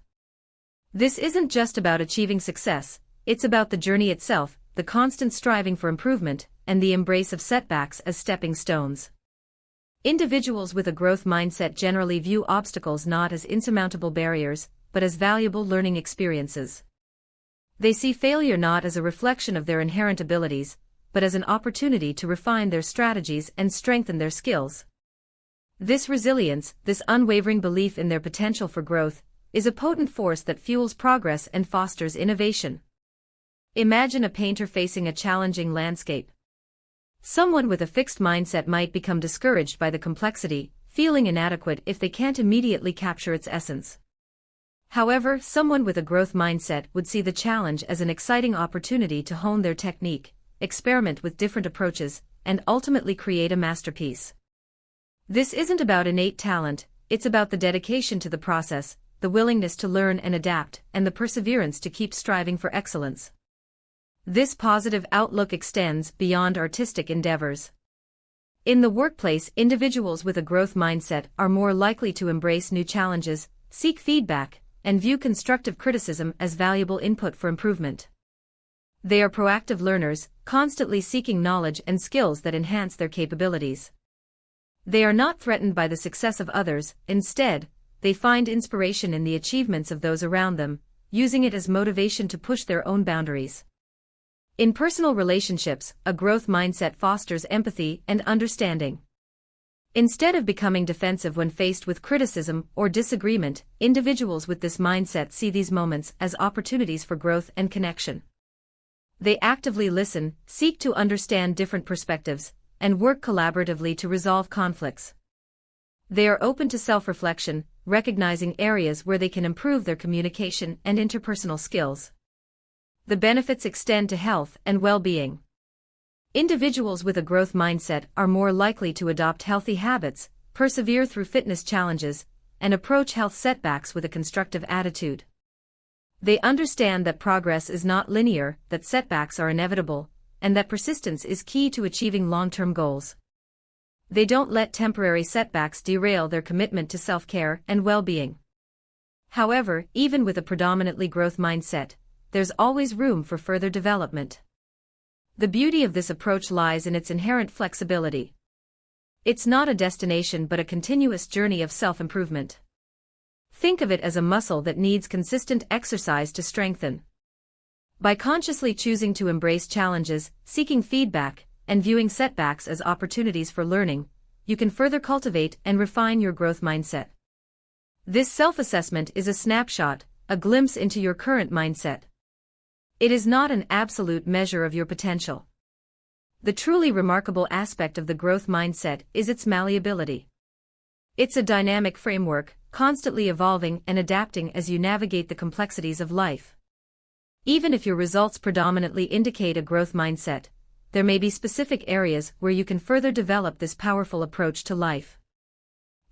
Speaker 1: This isn't just about achieving success, it's about the journey itself, the constant striving for improvement, and the embrace of setbacks as stepping stones. Individuals with a growth mindset generally view obstacles not as insurmountable barriers, but as valuable learning experiences. They see failure not as a reflection of their inherent abilities, but as an opportunity to refine their strategies and strengthen their skills. This resilience, this unwavering belief in their potential for growth, is a potent force that fuels progress and fosters innovation. Imagine a painter facing a challenging landscape. Someone with a fixed mindset might become discouraged by the complexity, feeling inadequate if they can't immediately capture its essence. However, someone with a growth mindset would see the challenge as an exciting opportunity to hone their technique, experiment with different approaches, and ultimately create a masterpiece. This isn't about innate talent, it's about the dedication to the process, the willingness to learn and adapt, and the perseverance to keep striving for excellence. This positive outlook extends beyond artistic endeavors. In the workplace, individuals with a growth mindset are more likely to embrace new challenges, seek feedback, and view constructive criticism as valuable input for improvement. They are proactive learners, constantly seeking knowledge and skills that enhance their capabilities. They are not threatened by the success of others, instead, they find inspiration in the achievements of those around them, using it as motivation to push their own boundaries. In personal relationships, a growth mindset fosters empathy and understanding. Instead of becoming defensive when faced with criticism or disagreement, individuals with this mindset see these moments as opportunities for growth and connection. They actively listen, seek to understand different perspectives, and work collaboratively to resolve conflicts. They are open to self-reflection, recognizing areas where they can improve their communication and interpersonal skills. The benefits extend to health and well-being. Individuals with a growth mindset are more likely to adopt healthy habits, persevere through fitness challenges, and approach health setbacks with a constructive attitude. They understand that progress is not linear, that setbacks are inevitable, and that persistence is key to achieving long-term goals. They don't let temporary setbacks derail their commitment to self-care and well-being. However, even with a predominantly growth mindset, there's always room for further development. The beauty of this approach lies in its inherent flexibility. It's not a destination but a continuous journey of self-improvement. Think of it as a muscle that needs consistent exercise to strengthen. By consciously choosing to embrace challenges, seeking feedback, and viewing setbacks as opportunities for learning, you can further cultivate and refine your growth mindset. This self-assessment is a snapshot, a glimpse into your current mindset. It is not an absolute measure of your potential. The truly remarkable aspect of the growth mindset is its malleability. It's a dynamic framework, constantly evolving and adapting as you navigate the complexities of life. Even if your results predominantly indicate a growth mindset, there may be specific areas where you can further develop this powerful approach to life.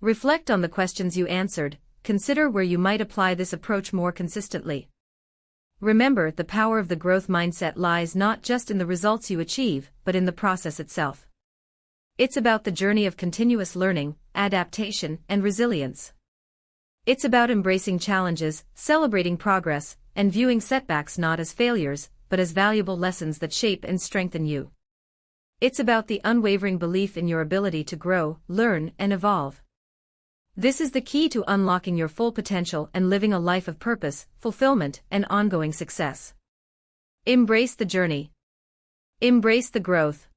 Speaker 1: Reflect on the questions you answered, consider where you might apply this approach more consistently. Remember, the power of the growth mindset lies not just in the results you achieve, but in the process itself. It's about the journey of continuous learning, adaptation, and resilience. It's about embracing challenges, celebrating progress, and viewing setbacks not as failures, but as valuable lessons that shape and strengthen you. It's about the unwavering belief in your ability to grow, learn, and evolve. This is the key to unlocking your full potential and living a life of purpose, fulfillment, and ongoing success. Embrace the journey. Embrace the growth.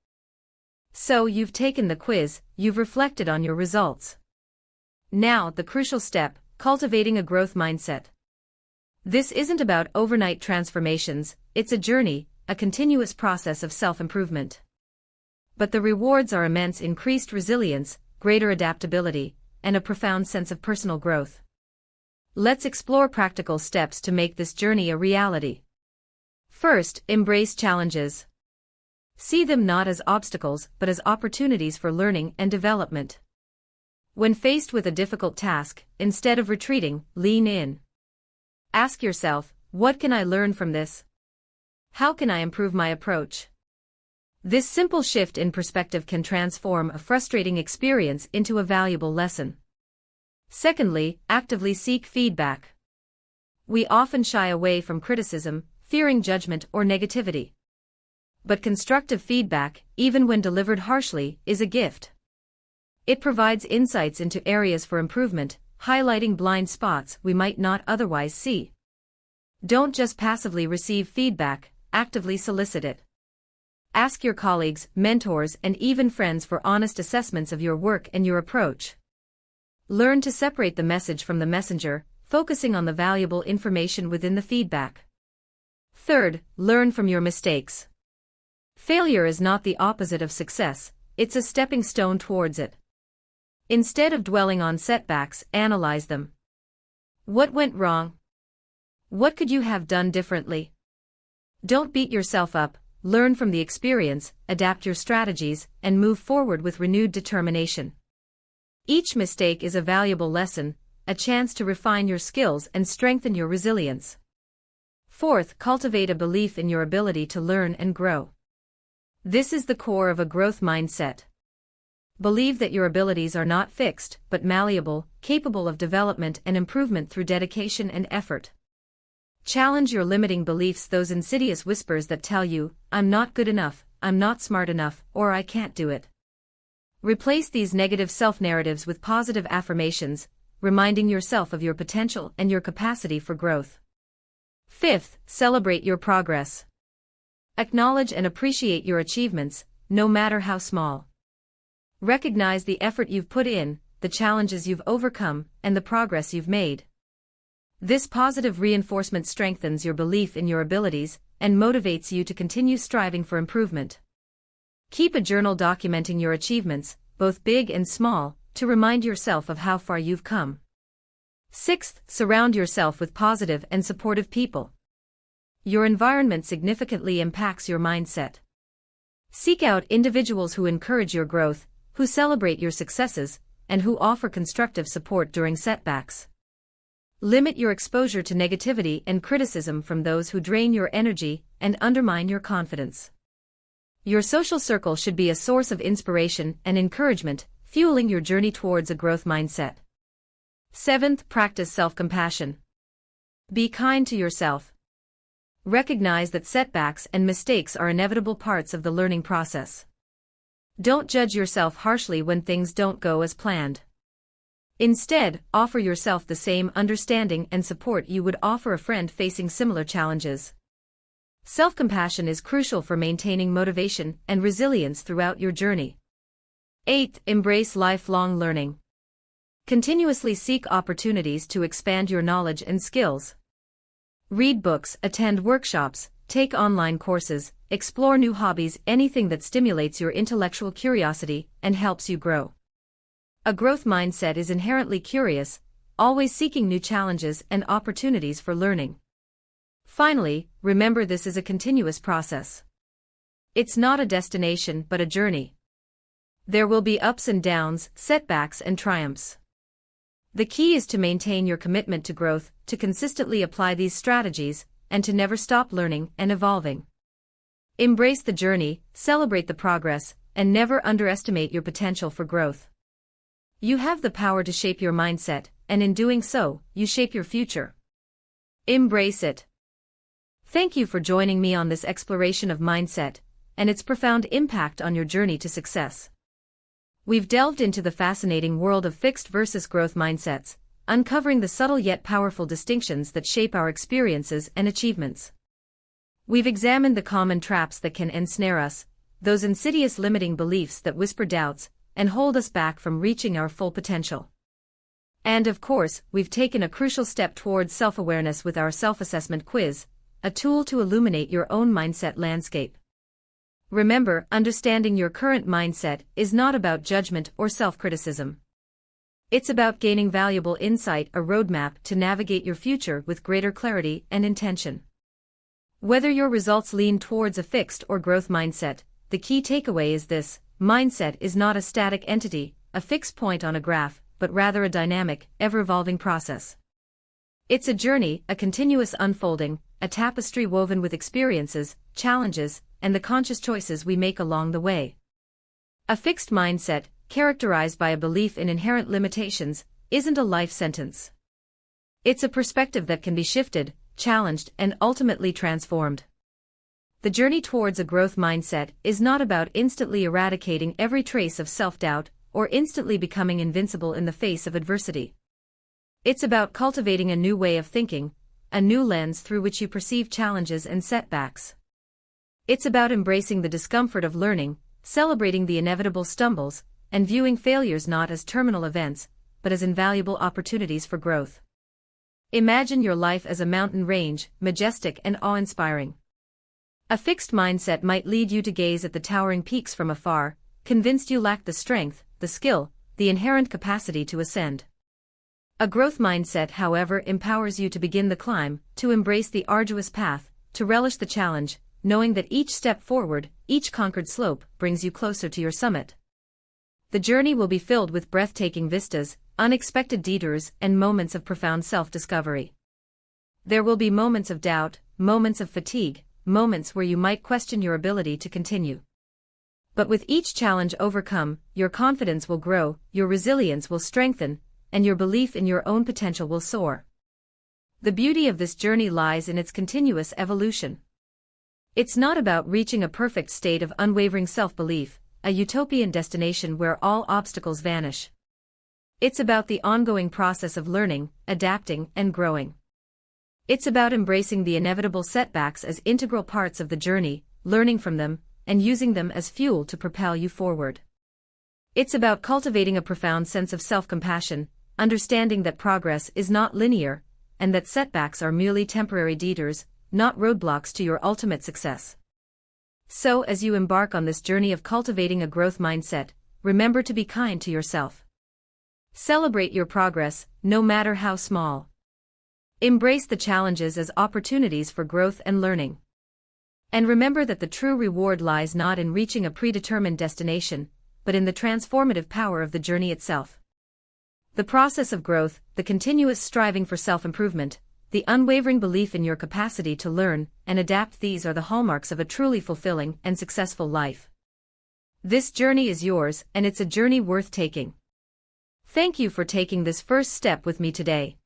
Speaker 1: So you've taken the quiz, you've reflected on your results. Now, the crucial step, cultivating a growth mindset. This isn't about overnight transformations, it's a journey, a continuous process of self-improvement. But the rewards are immense: increased resilience, greater adaptability, and a profound sense of personal growth. Let's explore practical steps to make this journey a reality. First, embrace challenges. See them not as obstacles but as opportunities for learning and development. When faced with a difficult task, instead of retreating, lean in. Ask yourself, what can I learn from this? How can I improve my approach? This simple shift in perspective can transform a frustrating experience into a valuable lesson. Secondly, actively seek feedback. We often shy away from criticism, fearing judgment or negativity. But constructive feedback, even when delivered harshly, is a gift. It provides insights into areas for improvement, highlighting blind spots we might not otherwise see. Don't just passively receive feedback, actively solicit it. Ask your colleagues, mentors, and even friends for honest assessments of your work and your approach. Learn to separate the message from the messenger, focusing on the valuable information within the feedback. Third, learn from your mistakes. Failure is not the opposite of success, it's a stepping stone towards it. Instead of dwelling on setbacks, analyze them. What went wrong? What could you have done differently? Don't beat yourself up. Learn from the experience, adapt your strategies, and move forward with renewed determination. Each mistake is a valuable lesson, a chance to refine your skills and strengthen your resilience. Fourth, cultivate a belief in your ability to learn and grow. This is the core of a growth mindset. Believe that your abilities are not fixed, but malleable, capable of development and improvement through dedication and effort. Challenge your limiting beliefs, those insidious whispers that tell you, I'm not good enough, I'm not smart enough, or I can't do it. Replace these negative self-narratives with positive affirmations, reminding yourself of your potential and your capacity for growth. Fifth, celebrate your progress. Acknowledge and appreciate your achievements, no matter how small. Recognize the effort you've put in, the challenges you've overcome, and the progress you've made. This positive reinforcement strengthens your belief in your abilities and motivates you to continue striving for improvement. Keep a journal documenting your achievements, both big and small, to remind yourself of how far you've come. Sixth, surround yourself with positive and supportive people. Your environment significantly impacts your mindset. Seek out individuals who encourage your growth, who celebrate your successes, and who offer constructive support during setbacks. Limit your exposure to negativity and criticism from those who drain your energy and undermine your confidence. Your social circle should be a source of inspiration and encouragement, fueling your journey towards a growth mindset. Seventh, practice self-compassion. Be kind to yourself. Recognize that setbacks and mistakes are inevitable parts of the learning process. Don't judge yourself harshly when things don't go as planned. Instead, offer yourself the same understanding and support you would offer a friend facing similar challenges. Self-compassion is crucial for maintaining motivation and resilience throughout your journey. Eighth, embrace lifelong learning. Continuously seek opportunities to expand your knowledge and skills. Read books, attend workshops, take online courses, explore new hobbies, anything that stimulates your intellectual curiosity and helps you grow. A growth mindset is inherently curious, always seeking new challenges and opportunities for learning. Finally, remember this is a continuous process. It's not a destination but a journey. There will be ups and downs, setbacks and triumphs. The key is to maintain your commitment to growth, to consistently apply these strategies, and to never stop learning and evolving. Embrace the journey, celebrate the progress, and never underestimate your potential for growth. You have the power to shape your mindset, and in doing so, you shape your future. Embrace it. Thank you for joining me on this exploration of mindset and its profound impact on your journey to success. We've delved into the fascinating world of fixed versus growth mindsets, uncovering the subtle yet powerful distinctions that shape our experiences and achievements. We've examined the common traps that can ensnare us, those insidious limiting beliefs that whisper doubts and hold us back from reaching our full potential. And of course, we've taken a crucial step towards self-awareness with our self-assessment quiz, a tool to illuminate your own mindset landscape. Remember, understanding your current mindset is not about judgment or self-criticism. It's about gaining valuable insight, a roadmap to navigate your future with greater clarity and intention. Whether your results lean towards a fixed or growth mindset, the key takeaway is this: mindset is not a static entity, a fixed point on a graph, but rather a dynamic, ever-evolving process. It's a journey, a continuous unfolding, a tapestry woven with experiences, challenges, and the conscious choices we make along the way. A fixed mindset, characterized by a belief in inherent limitations, isn't a life sentence. It's a perspective that can be shifted, challenged, and ultimately transformed. The journey towards a growth mindset is not about instantly eradicating every trace of self-doubt or instantly becoming invincible in the face of adversity. It's about cultivating a new way of thinking, a new lens through which you perceive challenges and setbacks. It's about embracing the discomfort of learning, celebrating the inevitable stumbles, and viewing failures not as terminal events, but as invaluable opportunities for growth. Imagine your life as a mountain range, majestic and awe-inspiring. A fixed mindset might lead you to gaze at the towering peaks from afar, convinced you lack the strength, the skill, the inherent capacity to ascend. A growth mindset, however, empowers you to begin the climb, to embrace the arduous path, to relish the challenge, knowing that each step forward, each conquered slope, brings you closer to your summit. The journey will be filled with breathtaking vistas, unexpected detours, and moments of profound self-discovery. There will be moments of doubt, moments of fatigue, moments where you might question your ability to continue. But with each challenge overcome, your confidence will grow, your resilience will strengthen, and your belief in your own potential will soar. The beauty of this journey lies in its continuous evolution. It's not about reaching a perfect state of unwavering self-belief, a utopian destination where all obstacles vanish. It's about the ongoing process of learning, adapting, and growing. It's about embracing the inevitable setbacks as integral parts of the journey, learning from them, and using them as fuel to propel you forward. It's about cultivating a profound sense of self-compassion, understanding that progress is not linear, and that setbacks are merely temporary detours, not roadblocks to your ultimate success. So, as you embark on this journey of cultivating a growth mindset, remember to be kind to yourself. Celebrate your progress, no matter how small. Embrace the challenges as opportunities for growth and learning. And remember that the true reward lies not in reaching a predetermined destination, but in the transformative power of the journey itself. The process of growth, the continuous striving for self-improvement, the unwavering belief in your capacity to learn and adapt, these are the hallmarks of a truly fulfilling and successful life. This journey is yours, and it's a journey worth taking. Thank you for taking this first step with me today.